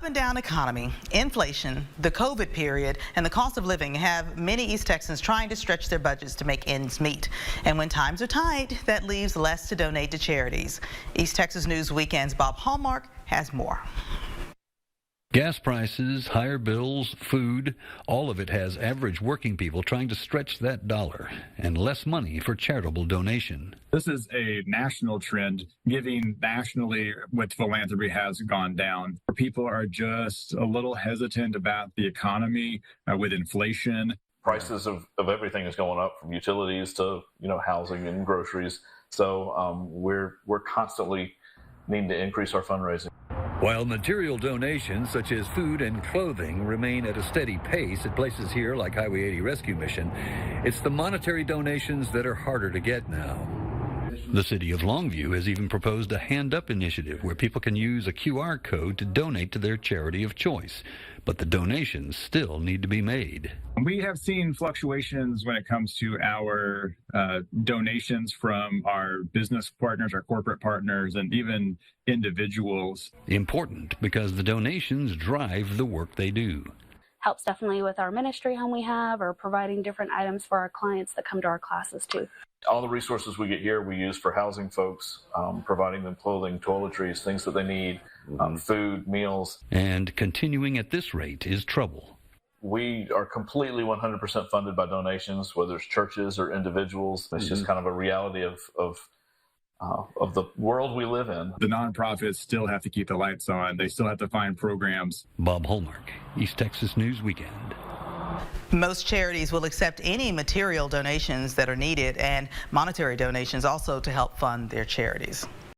Up and down economy, inflation, the COVID period, and the cost of living have many East Texans trying to stretch their budgets to make ends meet. And when times are tight, that leaves less to donate to charities. East Texas News Weekend's Bob Hallmark has more. Gas prices, higher bills, food, all of it has average working people trying to stretch that dollar, and less money for charitable donation. This is a national trend. Giving nationally with philanthropy has gone down. People are just a little hesitant about the economy with inflation. Prices of everything is going up, from utilities to housing and groceries. So we're constantly needing to increase our fundraising. While material donations such as food and clothing remain at a steady pace at places here like Highway 80 Rescue Mission, it's the monetary donations that are harder to get now. The city of Longview has even proposed a Hand Up initiative where people can use a QR code to donate to their charity of choice, but the donations still need to be made. We have seen fluctuations when it comes to our donations from our business partners, our corporate partners, and even individuals. Important because the donations drive the work they do. Helps definitely with our ministry home we have, or providing different items for our clients that come to our classes too. All the resources we get here we use for housing folks, providing them clothing, toiletries, things that they need, food, meals. And continuing at this rate is trouble. We are completely 100% funded by donations, whether it's churches or individuals. It's just kind of a reality of the world we live in. The nonprofits still have to keep the lights on. They still have to find programs. Bob Hallmark, East Texas News Weekend. Most charities will accept any material donations that are needed, and monetary donations also to help fund their charities.